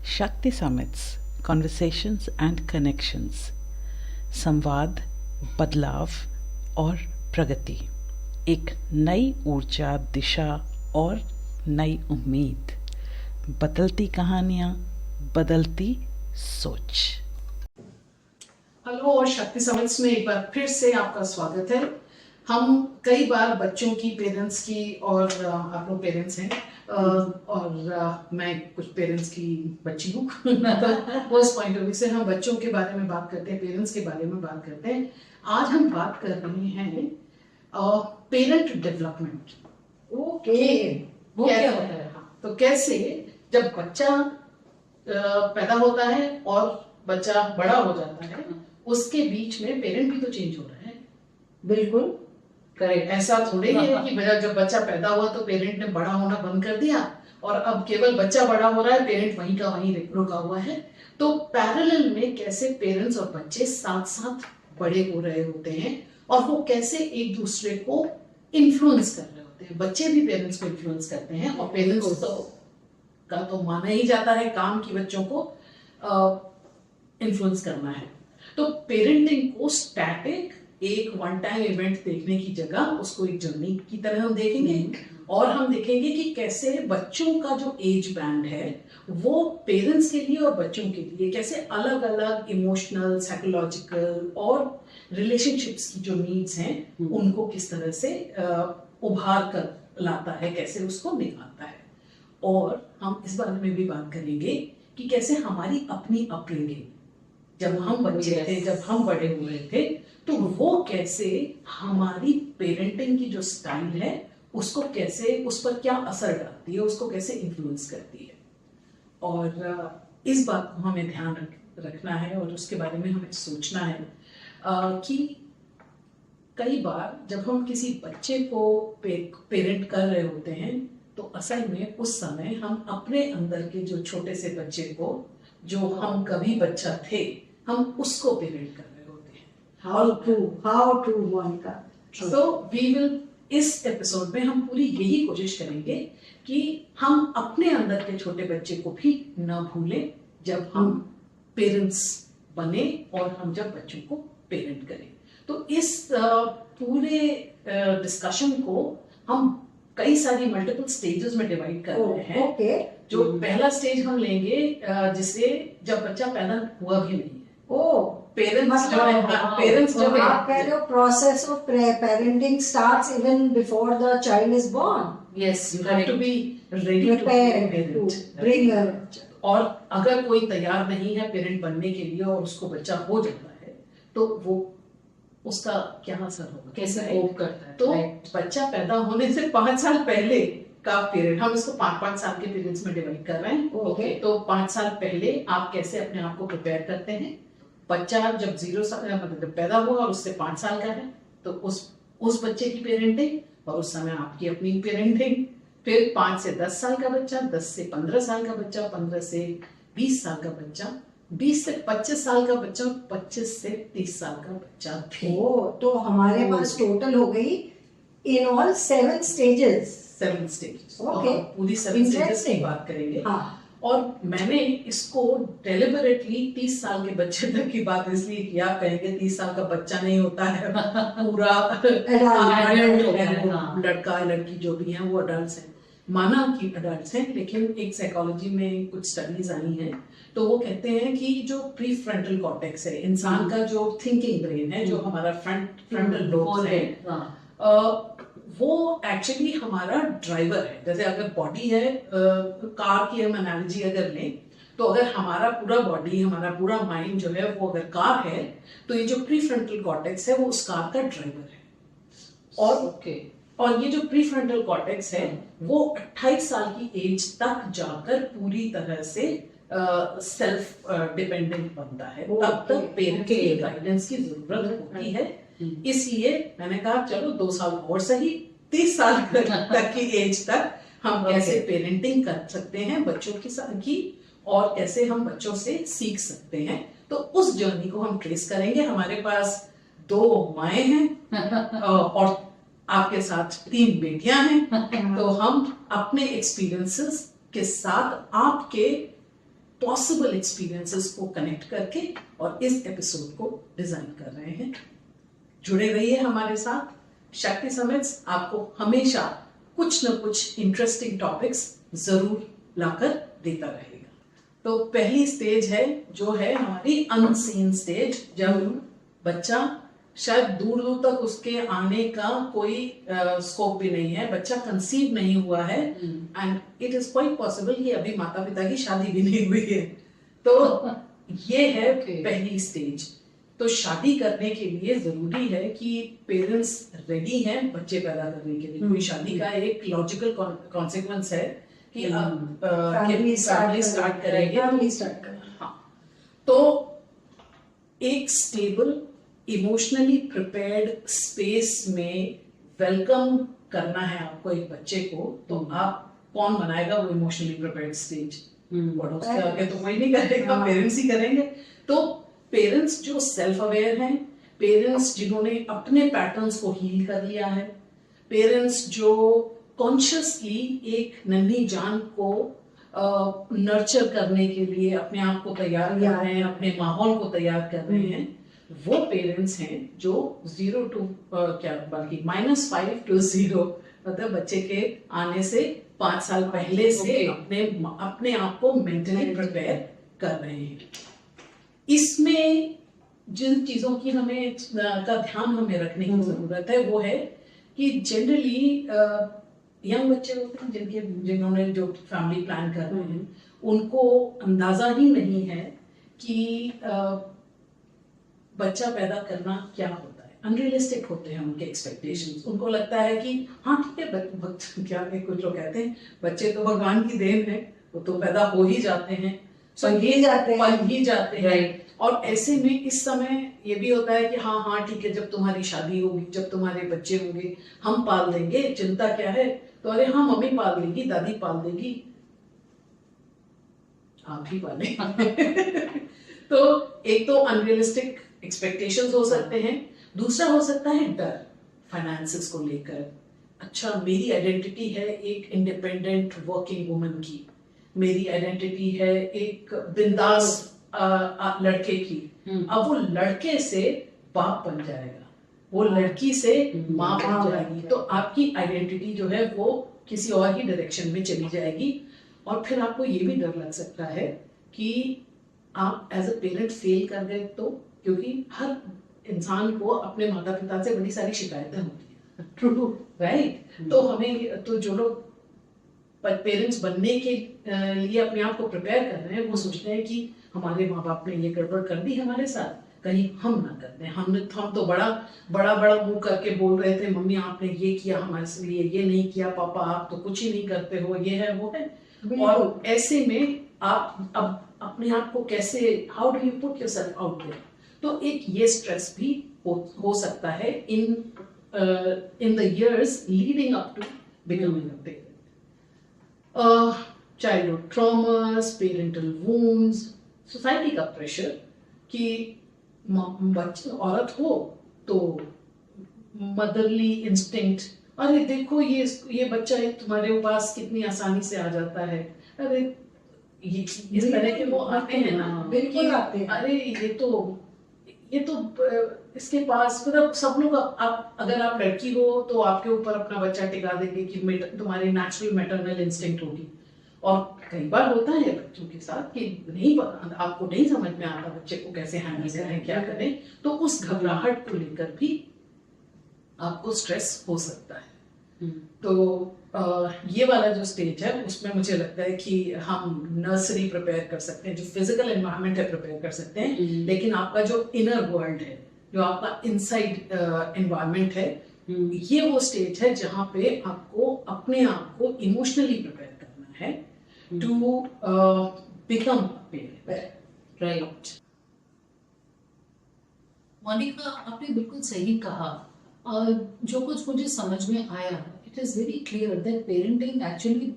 शक्ति summits, conversations and connections, संवाद, बदलाव और प्रगति, एक नई ऊर्जा, दिशा और नई उम्मीद, बदलती कहानियाँ, बदलती सोच। हेलो और शक्ति समिट्स में एक बार फिर से आपका स्वागत है। हम कई बार बच्चों की, पेरेंट्स की, और आप लोग पेरेंट्स हैं और मैं कुछ पेरेंट्स की बच्ची हूँ तो उस पॉइंट ऑफ व्यू से हम बच्चों के बारे में बात करते हैं, पेरेंट्स के बारे में बात करते हैं। आज हम बात कर रहे हैं पेरेंट डेवलपमेंट। वो क्या होता है? तो कैसे जब बच्चा पैदा होता है और बच्चा बड़ा हो जाता है, उसके बीच में पेरेंट भी तो चेंज हो रहा है। बिल्कुल करेक्ट। ऐसा थोड़े ही है कि जब बच्चा पैदा हुआ तो पेरेंट ने बड़ा होना बंद कर दिया और अब केवल बच्चा बड़ा हो रहा है, पेरेंट वहीं का वहीं रुका हुआ है। तो पैरेलल में कैसे पेरेंट्स और बच्चे साथ साथ बड़े हो रहे होते हैं और वो कैसे एक दूसरे को इन्फ्लुएंस कर रहे होते हैं। बच्चे भी पेरेंट्स को इन्फ्लुएंस करते हैं और पेरेंट्स का तो माना ही जाता है काम की बच्चों को इन्फ्लुएंस करना है। तो पेरेंटिंग को स्टैटिक एक वन टाइम इवेंट देखने की जगह उसको एक जर्नी की तरह हम देखेंगे और हम देखेंगे कि कैसे बच्चों का जो एज बैंड है वो पेरेंट्स के लिए और बच्चों के लिए कैसे अलग अलग इमोशनल, साइकोलॉजिकल और रिलेशनशिप्स की जो नीड्स हैं उनको किस तरह से उभार कर लाता है, कैसे उसको निभाता है। और हम इस बारे में भी बात करेंगे कि कैसे हमारी अपनी अपब्रिंगिंग, जब हम बच्चे थे, जब हम बड़े हुए थे, तो वो कैसे हमारी पेरेंटिंग की जो स्टाइल है उसको कैसे, उस पर क्या असर डालती है, उसको कैसे इन्फ्लुएंस करती है। और इस बात को हमें ध्यान रखना है और उसके बारे में हमें सोचना है कि कई बार जब हम किसी बच्चे को पेरेंट कर रहे होते हैं तो असल में उस समय हम अपने अंदर के जो छोटे से बच्चे को, जो हम कभी बच्चा थे, हम उसको पेरेंट कर रहे होते हैं। How true Monika. तो वी विल, इस एपिसोड में हम पूरी यही कोशिश करेंगे कि हम अपने अंदर के छोटे बच्चे को भी न भूलें जब हम पेरेंट्स बने और हम जब बच्चों को पेरेंट करें। तो इस पूरे डिस्कशन को हम कई सारी मल्टीपल स्टेजेस में डिवाइड कर रहे हैं। जो पहला स्टेज हम लेंगे जिसे जब बच्चा पैदा हुआ भी नहीं है। पेरेंट्स जब आप कह रहे हो process of parenting starts even before the child is born. Yes, you have to be ready to parent. और अगर कोई तैयार नहीं है पेरेंट बनने के लिए और उसको बच्चा हो जाता है तो वो उसका क्या असर होगा, कैसे कोप करता है। तो बच्चा पैदा होने से 5 साल पहले का पीरियड, हम इसको 5-5 साल के पीरियड्स में डिवाइड कर रहे हैं। ओके। तो 5 साल पहले आप कैसे अपने आप को प्रिपेयर करते हैं। बच्चा जब 0 साल मतलब पैदा हुआ और उससे 5 साल का है तो उस बच्चे की पेरेंटिंग और उस समय आपकी अपनी पेरेंटिंग। फिर 5 से 10 साल का बच्चा, 10 से 15 साल का बच्चा, 15 से 20 साल का बच्चा, 20 से 25 साल का बच्चा, 25 से 30 साल का बच्चा भी। तो हमारे पास टोटल हो गई इन ऑल 7 स्टेजेस। ओके, पूरी 7 स्टेजेस की बात करेंगे। और मैंने इसको डेलिबरेटली 30 साल के बच्चे तक की बात इसलिए किया, कहेंगे 30 साल का बच्चा नहीं होता है, पूरा लड़का लड़की जो भी है वो अडल्ट है, माना कि अडल्ट हैं, लेकिन एक साइकोलॉजी में कुछ स्टडीज आई हैं तो वो कहते हैं कि जो प्री फ्रंटल कॉर्टेक्स है, इंसान का जो थिंकिंग ब्रेन है, जो हमारा फ्रंटल लोब है, वो एक्चुअली हमारा ड्राइवर है। जैसे अगर बॉडी है, कार की हम एनालॉजी अगर लें तो अगर हमारा पूरा बॉडी, हमारा पूरा माइंड जो है वो अगर कार है तो ये जो प्री फ्रंटल कॉर्टेक्स है वो उस कार का ड्राइवर है। और ये जो प्री फ्रंटल कॉर्टेक्स है वो 28 साल की एज तक जाकर पूरी तरह से सेल्फ डिपेंडेंट बनता है। तब तक पेरेंट्स की गाइडेंस की जरूरत होती है। इसलिए मैंने कहा चलो 2 साल और सही, 30 साल तक की एज तक हम कैसे पेरेंटिंग कर सकते हैं बच्चों की और कैसे हम बच्चों से सीख सकते हैं। तो उस जर्नी को हम ट्रेस करेंगे। हमारे पास 2 माएँ हैं और आपके साथ 3 बेटियां हैं। तो हम अपने एक्सपीरियंसेस के साथ आपके पॉसिबल एक्सपीरियंसेस को कनेक्ट करके और इस एपिसोड को डिजाइन कर रहे हैं। जुड़े रहिए हमारे साथ। शक्ति समिट्स आपको हमेशा कुछ न कुछ इंटरेस्टिंग टॉपिक्स जरूर लाकर देता रहेगा। तो पहली स्टेज है जो है हमारी अनसीन स्टेज, जब बच्चा शायद दूर दूर तक उसके आने का कोई स्कोप भी नहीं है, बच्चा कंसीव नहीं हुआ है and it is quite possible कि अभी माता पिता की शादी भी नहीं हुई है। तो ये है पहली स्टेज। तो शादी करने के लिए जरूरी है कि पेरेंट्स रेडी हैं बच्चे पैदा करने के लिए। कोई शादी का एक लॉजिकल कॉन्सिक्वेंस है कि अब फैमिली स्टार्ट करेंगे। हाँ, तो एक स्टेबल इमोशनली प्रिपेयर्ड स्पेस में वेलकम करना है आपको एक बच्चे को। तो आप कौन बनाएगा वो इमोशनली प्रिपेयर्ड स्टेज? पड़ोस के आगे तो कोई नहीं करेगा, पेरेंट्स ही करेंगे। तो पेरेंट्स जो सेल्फ अवेयर हैं, पेरेंट्स जिन्होंने अपने पैटर्न्स को हील कर लिया है, पेरेंट्स जो कॉन्शियसली एक नन्ही जान को नर्चर करने के लिए अपने आप को तैयार कर रहे हैं, अपने माहौल को तैयार कर रहे हैं, वो पेरेंट्स हैं जो 0 to बल्कि -5 to 0 मतलब बच्चे के आने से 5 साल पहले से अपने आप को मेंटली प्रिपेयर कर रहे हैं। इसमें जिन चीजों की हमें का ध्यान हमें रखने की जरूरत है वो है कि जनरली यंग बच्चे होते हैं जिन्होंने जो फैमिली प्लान कर रहे हैं, उनको अंदाजा ही नहीं है कि बच्चा पैदा करना क्या होता है। अनरियलिस्टिक होते हैं उनके एक्सपेक्टेशंस। उनको लगता है कि हाँ ठीक है, क्या कुछ लोग कहते हैं बच्चे तो भगवान की देन है, वो तो पैदा हो ही जाते हैं, पल ही जाते हैं। और ऐसे में इस समय ये भी होता है कि हाँ ठीक है, जब तुम्हारी शादी होगी, जब तुम्हारे बच्चे होंगे, हम पाल देंगे, चिंता क्या है। तो अरे हाँ, मम्मी पाल देगी, दादी पाल देगी, आप भी पालेंगे। तो एक तो अनरियलिस्टिक एक्सपेक्टेशंस हो सकते हैं, दूसरा हो सकता है डर फाइनेंसेस को लेकर। अच्छा, मेरी आइडेंटिटी है एक इंडिपेंडेंट वर्किंग वुमन की, मेरी आइडेंटिटी है एक बिंदास लड़के की। अब वो लड़के से बाप बन जाएगा, वो लड़की से माँ बन जाएगी, तो आपकी आइडेंटिटी जो है वो किसी और ही डायरेक्शन में चली जाएगी। और फिर आपको ये भी डर लग सकता है कि आप एज अ पेरेंट फेल कर गए तो, क्योंकि हर इंसान को अपने माता पिता से बड़ी सारी शिकायतें होती हैं। True, right. तो हमें तो जो लोग पेरेंट्स बनने के लिए अपने आप को प्रिपेयर कर रहे हैं, वो सोचते हैं कि हमारे माँ बाप ने ये गड़बड़ कर दी हमारे साथ, कहीं हम ना कर दें। हम तो बड़ा मुंह करके बोल रहे थे, मम्मी आपने ये किया हमारे लिए, ये नहीं किया, पापा आप तो कुछ ही नहीं करते हो, ये है वो है। और ऐसे में आप अब अपने आप को कैसे, how do you put yourself out there? तो एक ये स्ट्रेस भी हो सकता है in the years leading up to becoming a parent. Childhood traumas, parental wounds, society का प्रेशर कि बच्चे औरत हो तो मदरली इंस्टिंक्ट, अरे देखो ये बच्चा है तुम्हारे पास कितनी आसानी से आ जाता है, अरे इस तरह के वो आते हैं ना, बिल्कुल आते हैं। अरे ये तो इसके पास, मतलब सब लोग आप अगर आप लड़की हो तो आपके ऊपर अपना बच्चा टिका देंगे कि तुम्हारी नेचुरल मैटरनल इंस्टिंक्ट होगी। और कई बार होता है बच्चों के साथ कि नहीं, आपको नहीं समझ में आता बच्चे को कैसे हैंडल करें, क्या करें, तो उस घबराहट को लेकर भी आपको स्ट्रेस हो सकता है। तो ये वाला जो स्टेज है उसमें मुझे लगता है कि हम नर्सरी प्रिपेयर कर सकते हैं, जो फिजिकल एनवायरनमेंट है प्रिपेयर कर सकते हैं, लेकिन आपका जो इनर वर्ल्ड है, जो आपका इनसाइड एनवायरनमेंट है, ये वो स्टेज है जहां पे आपको अपने आप को इमोशनली प्रिपेयर करना है to become parent. Right. Monica, आपने बिल्कुल सही कहा। जो कुछ मुझे समझ में आया, it is very clear that parenting actually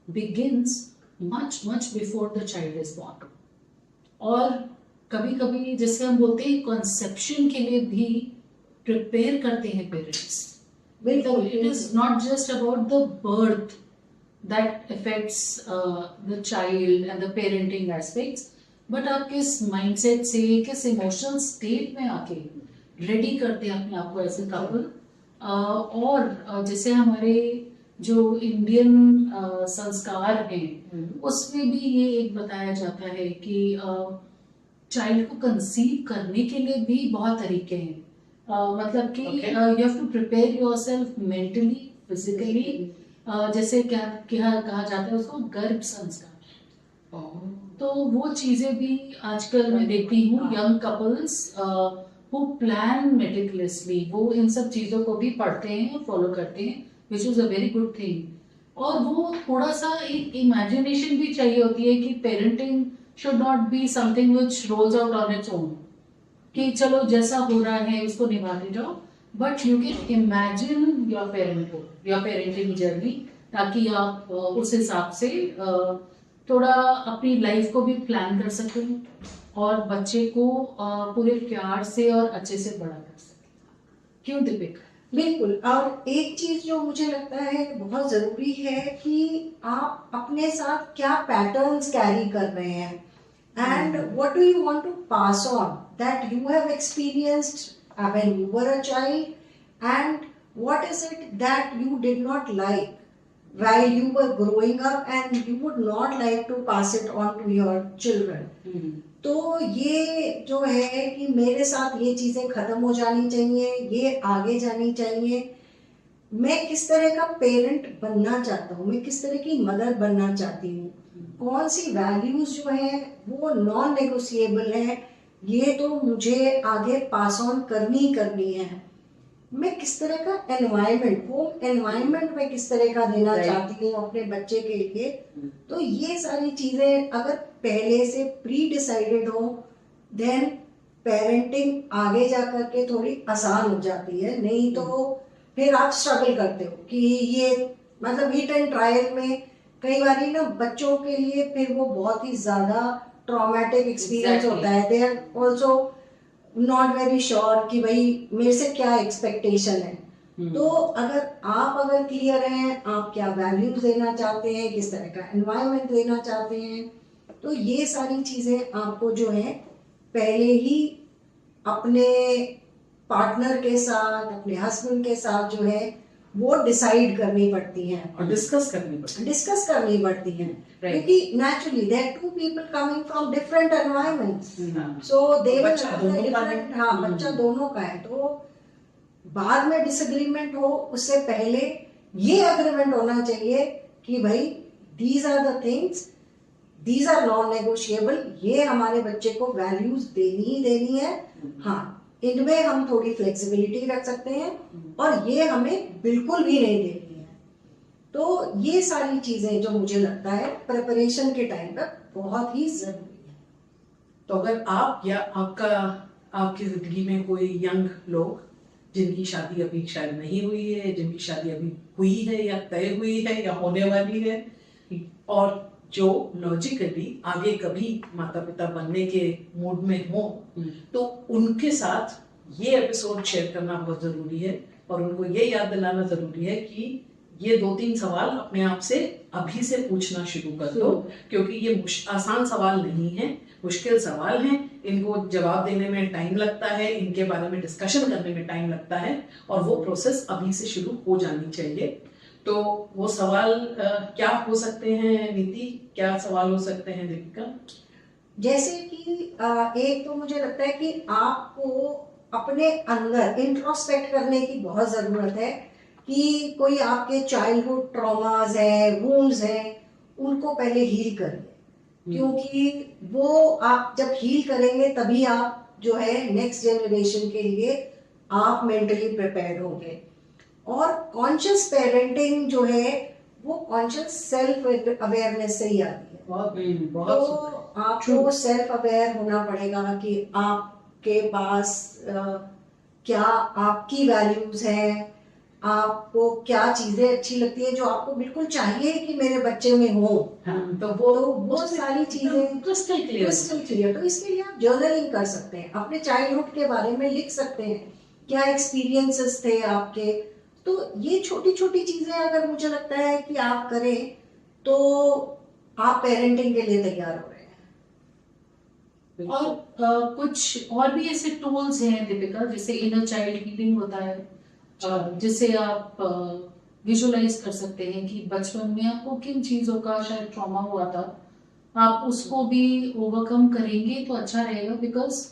begins much before the child is born. और कभी-कभी जैसे हम बोलते हैं conception के लिए भी prepare करते हैं parents. It is not just about the birth, that affects the child and the parenting aspects. But आप किस माइंडसेट से, किस इमोशनल स्टेट में आके रेडी करते हैं अपने आप को एज ए कपल, और जैसे हमारे जो इंडियन संस्कार हैं उसमें भी ये एक बताया जाता है कि चाइल्ड को कंसीव करने के लिए भी बहुत तरीके हैं, मतलब कि you have to prepare yourself mentally, physically, जैसे क्या कहा जाता है उसको गर्भ संस्कार। तो वो चीजें भी आजकल मैं देखती हूँ यंग कपल्स वो प्लान मेटिकुलसली, वो इन सब चीजों को भी पढ़ते हैं, फॉलो करते हैं, which is a very good thing. और वो थोड़ा सा एक इमेजिनेशन भी चाहिए होती है कि parenting should not be something which roles out on its own, कि चलो जैसा हो रहा है उसको निभाते जाओ, but you can imagine your parenthood, your parenting journey, ताकि आप उस हिसाब से थोड़ा अपनी लाइफ को भी प्लान कर सकें और बच्चे को पूरे प्यार से और अच्छे से बड़ा कर सकें। क्यों दीपिका? बिल्कुल। और एक चीज जो मुझे लगता है बहुत जरूरी है कि आप अपने साथ क्या पैटर्न्स कैरी कर रहे हैं, and what do you want to pass on that you have experienced when you were a child, and what is it that you did not like while you were growing up and you would not like to pass it on to your children. तो ये जो है कि मेरे साथ ये चीजें खत्म हो जानी चाहिए, ये आगे जानी चाहिए, मैं किस तरह का पेरेंट बनना चाहता हूँ, मैं किस तरह की मदर बनना चाहती हूँ, कौन सी वैल्यूज जो है वो नॉन नेगोशिएबल है, ये तो मुझे आगे पास ऑन करनी है। मैं किस तरह का एनवायरनमेंट, होम एनवायरनमेंट में किस तरह का देना चाहती हूँ अपने बच्चे के लिए। तो ये सारी चीजें अगर पहले से प्री डिसाइडेड हो, देन पेरेंटिंग आगे जा करके थोड़ी आसान हो जाती है, नहीं तो फिर आप स्ट्रगल करते हो कि ये मतलब हिट एंड ट्रायल में कई बार ना बच्चों के लिए फिर वो बहुत ही ज्यादा ट्रॉमेटिक एक्सपीरियंस होता है। They are also not very sure कि भाई मेरे से क्या एक्सपेक्टेशन है। तो अगर क्लियर हैं आप क्या वैल्यूज देना चाहते हैं, किस तरह का एनवायरनमेंट देना चाहते हैं, तो ये सारी चीजें आपको जो है पहले ही अपने पार्टनर के साथ, अपने हस्बैंड के साथ जो है वो डिसाइड करनी पड़ती हैं और डिस्कस करनी पड़ती हैं, क्योंकि naturally there two people coming from different environments, so they will different, हाँ बच्चा दोनों का है। तो बाद में डिसएग्रीमेंट हो उससे पहले ये एग्रीमेंट होना चाहिए कि भाई these are the things, these are non negotiable, ये हमारे बच्चे को वैल्यूज देनी है। हाँ, इनमें हम थोड़ी फ्लेक्सिबिलिटी रख सकते हैं और ये हमें बिल्कुल भी नहीं देनी है। तो ये सारी चीजें जो मुझे लगता है प्रिपरेशन के टाइम पर बहुत ही जरूरी है। तो अगर आप या आपकी जिंदगी में कोई यंग लोग जिनकी शादी अभी शायद नहीं हुई है, जिनकी शादी अभी हुई है या तय हुई है या होने वाली है, और जो लॉजिकली आगे कभी माता पिता बनने के मूड में हो, तो उनके साथ ये एपिसोड शेयर करना बहुत जरूरी है और उनको ये याद दिलाना जरूरी है कि ये 2-3 सवाल अपने आप से अभी से पूछना शुरू कर दो, क्योंकि ये आसान सवाल नहीं है, मुश्किल सवाल हैं, इनको जवाब देने में टाइम लगता है, इनके बारे में डिस्कशन करने में टाइम लगता है, और वो प्रोसेस अभी से शुरू हो जानी चाहिए। तो वो सवाल क्या हो सकते हैं नीति, क्या सवाल हो सकते हैं दीपिका? जैसे कि एक तो मुझे लगता है कि आपको अपने अंदर इंट्रोस्पेक्ट करने की बहुत जरूरत है कि कोई आपके चाइल्डहुड ट्रॉमास है, वुंड्स हैं, उनको पहले हील करिए, क्योंकि वो आप जब हील करेंगे तभी आप जो है नेक्स्ट जनरेशन के लिए आप मेंटली प्रिपेयर्ड होंगे। और कॉन्शियस पेरेंटिंग जो है वो कॉन्शियस सेल्फ अवेयरनेस से ही आती है। बहुत तो आपको सेल्फ अवेयर होना पड़ेगा कि आपके पास क्या आपकी वैल्यूज हैं, आपको क्या चीजें अच्छी लगती है जो आपको बिल्कुल चाहिए कि मेरे बच्चे में हो। तो वो सारी चीजें क्रिस्टल क्लियर। तो इसके लिए आप जर्नलिंग कर सकते हैं, अपने चाइल्डहुड के बारे में लिख सकते हैं, क्या एक्सपीरियंसेस थे आपके। तो ये छोटी छोटी चीजें अगर मुझे लगता है कि आप करें तो आप पेरेंटिंग के लिए तैयार हो रहे हैं। और कुछ और भी ऐसे टूल्स हैं दीपिका, जैसे इनर चाइल्ड हीलिंग होता है, जिससे आप विजुलाइज कर सकते हैं कि बचपन में आपको किन चीजों का शायद ट्रॉमा हुआ था, आप उसको भी ओवरकम करेंगे तो अच्छा रहेगा, बिकॉज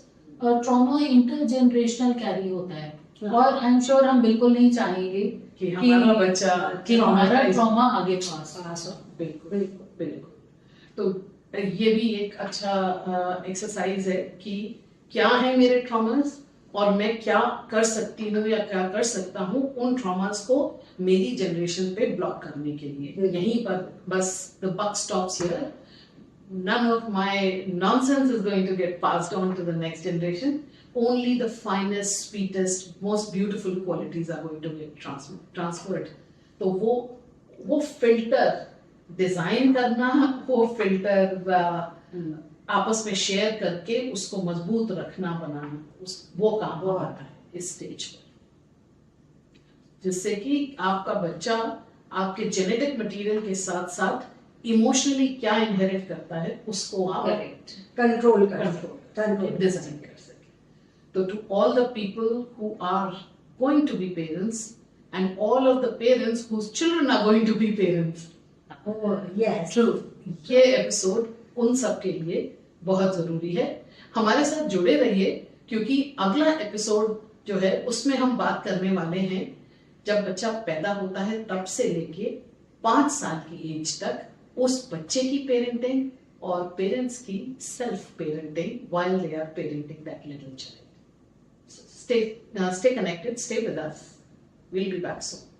ट्रॉमा इंटरजेनरेशनल कैरी होता है। और आई एम श्योर हम बिल्कुल नहीं चाहेंगे कि हमारा बच्चा कि हमारा traumatized- ट्रॉमा आगे पास पास हो। बिल्कुल बिल्कुल बिल्कुल। तो ये भी एक अच्छा एक्सरसाइज है कि क्या है मेरे ट्रॉमास और मैं क्या कर सकती हूँ या क्या कर सकता हूँ उन ट्रॉमास को मेरी जनरेशन पे ब्लॉक करने के लिए। यहीं पर बस the buck stops here. None of my nonsense is going to get passed on to the next generation. Only the finest, sweetest, most beautiful qualities are going to get transferred. तो वो filter design करना, वो filter आपस में share करके उसको मजबूत रखना, बनाना, वो काम आता है इस स्टेज पर, जिससे कि आपका बच्चा आपके जेनेटिक मटेरियल के साथ साथ इमोशनली क्या इनहेरिट करता है उसको आप कंट्रोल डिजाइन कर सके। तो to all the people who are going to be parents and all of the parents whose children are going to be parents, true, ये एपिसोड उन सब के लिए बहुत जरूरी है। हमारे साथ जुड़े रहिए, क्योंकि अगला एपिसोड जो है उसमें हम बात करने वाले हैं जब बच्चा पैदा होता है तब से लेके 5 साल की एज तक उस बच्चे की पेरेंटिंग और पेरेंट्स की self parenting while they are parenting that little child. Stay connected, stay with us. We'll be back soon.